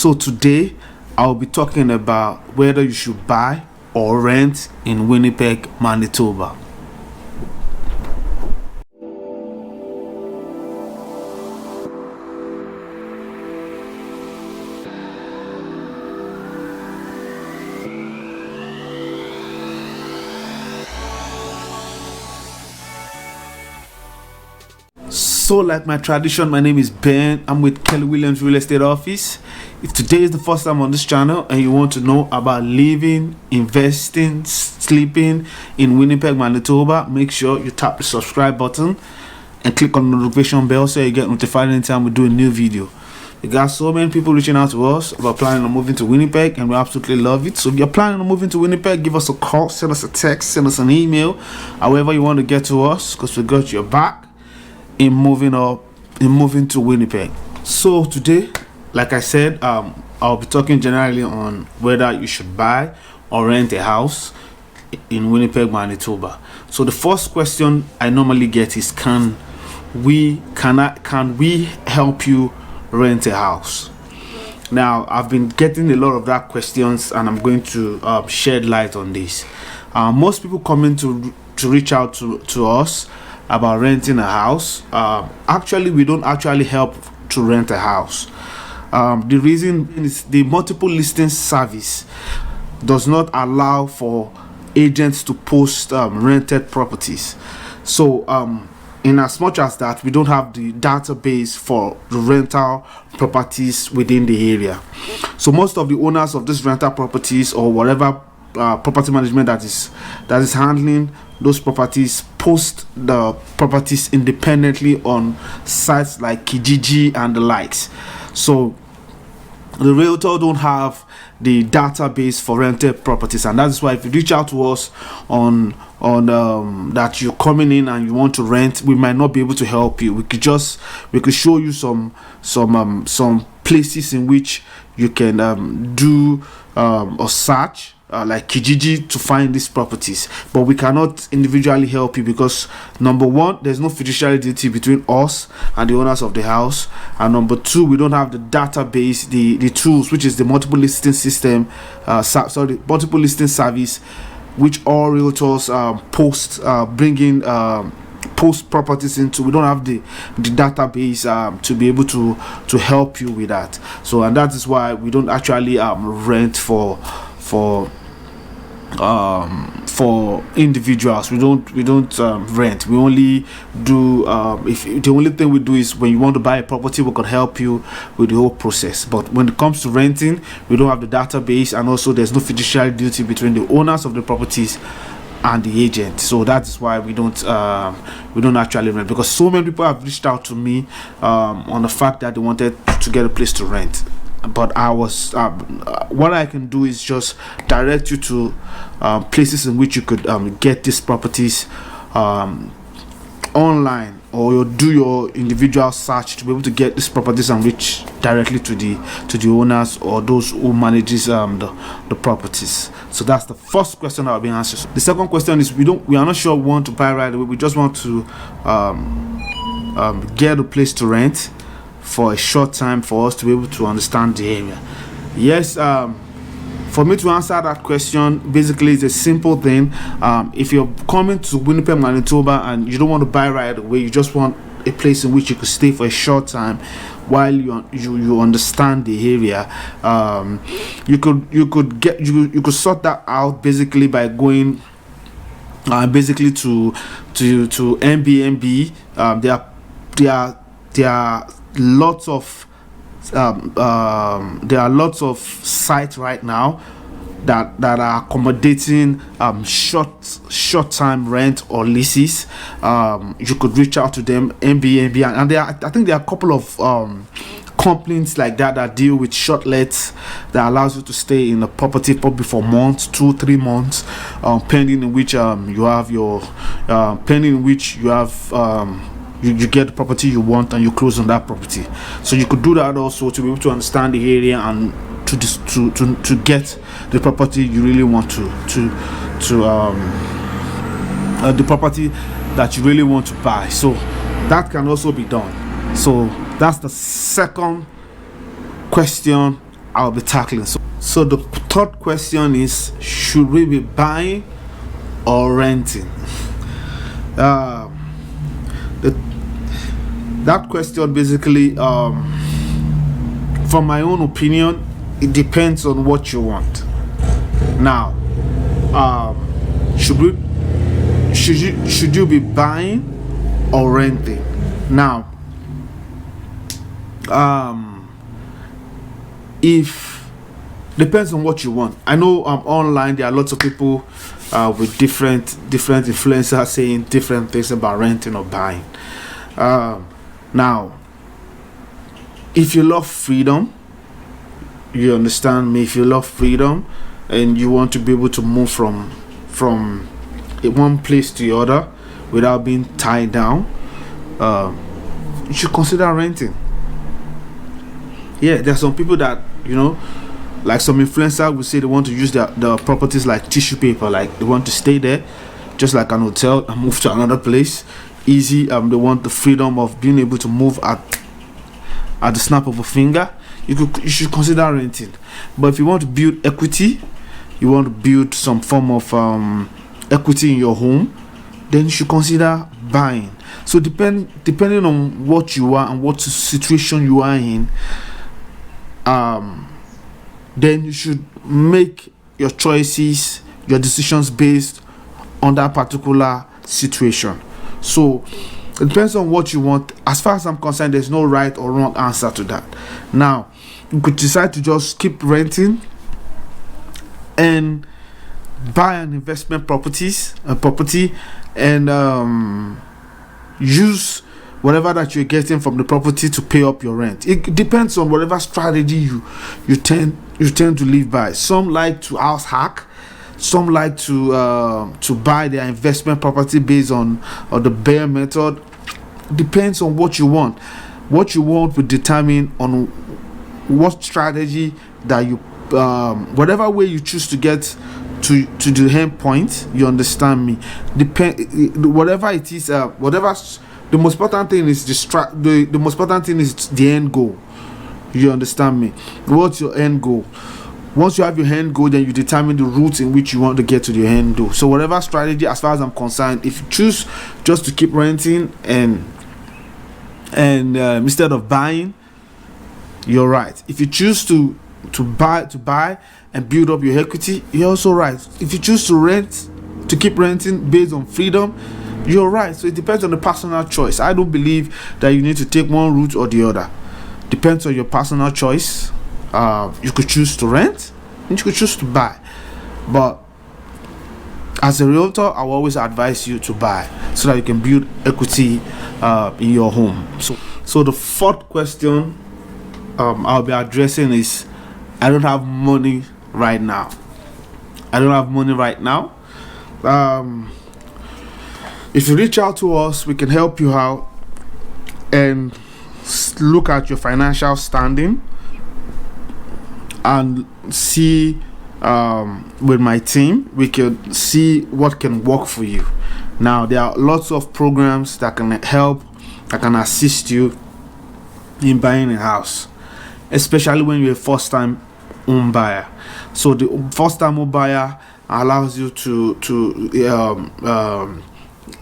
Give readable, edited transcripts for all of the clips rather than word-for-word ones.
So today I'll be talking about whether you should buy or rent in Winnipeg, Manitoba. So like my tradition, my name is Ben. I'm with Kelly Williams Real Estate Office. If today is the first time on this channel and you want to know about living, investing, sleeping in Winnipeg, Manitoba, make sure you tap the subscribe button and click on the notification bell so you get notified anytime we do a new video. We got so many people reaching out to us about planning on moving to Winnipeg, and we absolutely love it. So if you're planning on moving to Winnipeg, give us a call, send us a text, send us an email, however you want to get to us, because we got your back in moving to Winnipeg. So today, like I said, I'll be talking generally on whether you should buy or rent a house in Winnipeg, Manitoba. So the first question I normally get is, can we help you rent a house? Now I've been getting a lot of that questions, and I'm going to shed light on this. Most people coming to reach out to us about renting a house. Actually, we don't actually help to rent a house. The reason is the multiple listing service does not allow for agents to post rented properties. So in as much as that, we don't have the database for the rental properties within the area. So most of the owners of these rental properties, or whatever property management that is handling those properties, post the properties independently on sites like Kijiji and the likes. So the realtor don't have the database for rented properties, and that's why if you reach out to us on that you're coming in and you want to rent, we might not be able to help you. We could show you some places in which you can do a search like Kijiji to find these properties, but we cannot individually help you because, number one, there's no fiduciary duty between us and the owners of the house, and number two, we don't have the database, the tools, which is the multiple listing system, multiple listing service, which all realtors post properties into. We don't have the database to be able to help you with that. So, and that is why we don't actually rent for individuals. We don't rent. We only do if the only thing we do is when you want to buy a property, we can help you with the whole process. But when it comes to renting, we don't have the database, and also there's no fiduciary duty between the owners of the properties and the agent. So that is why we don't actually rent, because so many people have reached out to me on the fact that they wanted to get a place to rent. But I was what I can do is just direct you to places in which you could get these properties online, or you do your individual search to be able to get these properties and reach directly to the owners or those who manages the properties. So that's the first question that will be answered. The second question is, we are not sure we want to buy right away. We just want to get a place to rent for a short time for us to be able to understand the area. Yes, for me to answer that question, basically it's a simple thing. If you're coming to Winnipeg, Manitoba, and you don't want to buy right away, you just want a place in which you could stay for a short time while you understand the area, you could sort that out basically by going basically to Airbnb. There are lots of sites right now that are accommodating short time rent or leases. You could reach out to them, Airbnb, and I think there are a couple of companies like that deal with short lets that allows you to stay in a property probably for months, 2-3 months, pending in which you get the property you want and you close on that property. So you could do that also to be able to understand the area and to get the property you really want the property that you really want to buy. So that can also be done. So that's the second question I'll be tackling. So the third question is, should we be buying or renting? That question basically, from my own opinion, it depends on what you want. Now, should you be buying or renting? Now, if depends on what you want. I know online there are lots of people with different influencers saying different things about renting or buying. Now, if you love freedom, you understand me. If you love freedom and you want to be able to move from one place to the other without being tied down, you should consider renting. Yeah, there are some people that, like some influencers will say they want to use the properties like tissue paper, like they want to stay there just like an hotel and move to another place easy. They want the freedom of being able to move at the snap of a finger. You should consider renting. But if you want to build equity, you want to build some form of equity in your home, then you should consider buying. So depending on what you are and what situation you are in, then you should make your choices, your decisions based on that particular situation. So it depends on what you want. As far as I'm concerned, there's no right or wrong answer to that. Now, you could decide to just keep renting and buy an investment property and use whatever that you're getting from the property to pay up your rent. It depends on whatever strategy you tend to live by. Some like to house hack. Some like to buy their investment property based on the bear method. Depends on what you want. What you want will determine on what strategy that you whatever way you choose to get to the end point. You understand me? Whatever it is, the most important thing is the most important thing is the end goal. You understand me? What's your end goal? Once you have your end goal, then you determine the route in which you want to get to the end goal. So whatever strategy, as far as I'm concerned, if you choose just to keep renting and instead of buying, you're right. If you choose to buy and build up your equity, you're also right. If you choose to rent, to keep renting based on freedom, you're right. So it depends on the personal choice. I don't believe that you need to take one route or the other. Depends on your personal choice. You could choose to rent and you could choose to buy, but as a realtor, I will always advise you to buy so that you can build equity in your home. So the fourth question I'll be addressing is, I don't have money right now. If you reach out to us, we can help you out and look at your financial standing and see with my team, we can see what can work for you. Now, there are lots of programs that can help, that can assist you in buying a house, especially when you're a first-time home buyer. So the first-time home buyer allows you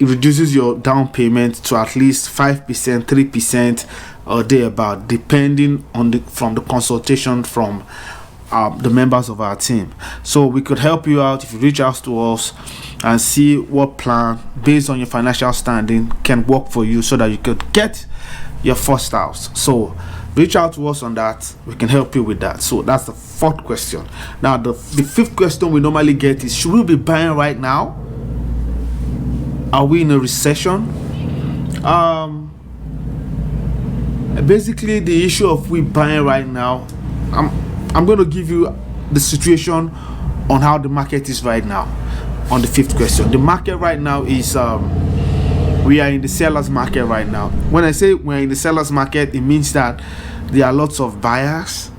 it reduces your down payment to at least 5%, 3%, or thereabout, depending on from the consultation from the members of our team. So we could help you out if you reach out to us and see what plan based on your financial standing can work for you so that you could get your first house. So reach out to us on that. We can help you with that. So that's the fourth question. Now the fifth question we normally get is, should we be buying right now? Are we in a recession? Basically, the issue of we buying right now, I'm going to give you the situation on how the market is right now. On the fifth question, the market right now is we are in the seller's market right now. When I say we're in the seller's market, it means that there are lots of buyers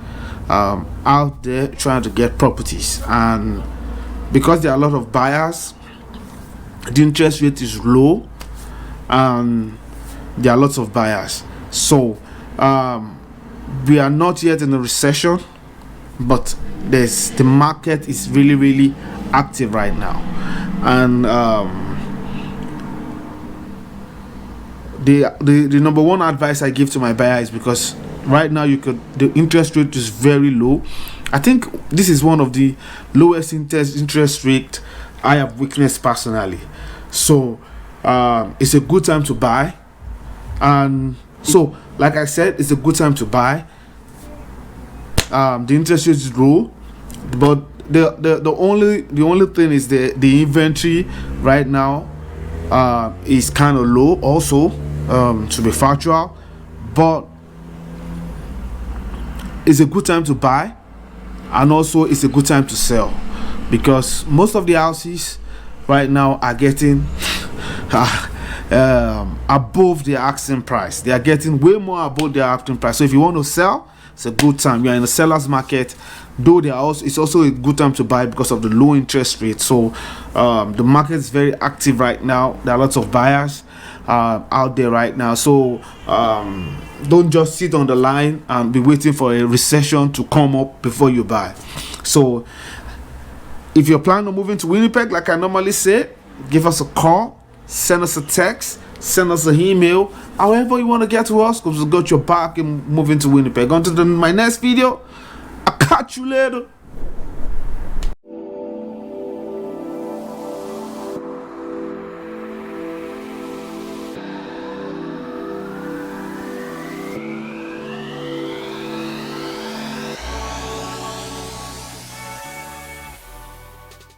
out there trying to get properties, and because there are a lot of buyers, the interest rate is low and there are lots of buyers. So we are not yet in a recession. but the market is really active right now. And the number one advice I give to my buyer is, because right now the interest rate is very low. I think this is one of the lowest interest rate I have witnessed personally. So it's a good time to buy. And so, like I said, it's a good time to buy. The interest rate is low, but the only thing is the inventory right now is kind of low also, to be factual. But it's a good time to buy, and also it's a good time to sell, because most of the houses right now are getting above the asking price. They are getting way more above their asking price. So if you want to sell, it's a good time. You're in a seller's market, though it's also a good time to buy because of the low interest rate. So the market is very active right now. There are lots of buyers out there right now. So don't just sit on the line and be waiting for a recession to come up before you buy. So if you're planning on moving to Winnipeg, like I normally say, give us a call, send us a text, send us an email, however you want to get to us, because we got your back in moving to Winnipeg. On to my next video. I'll catch you later.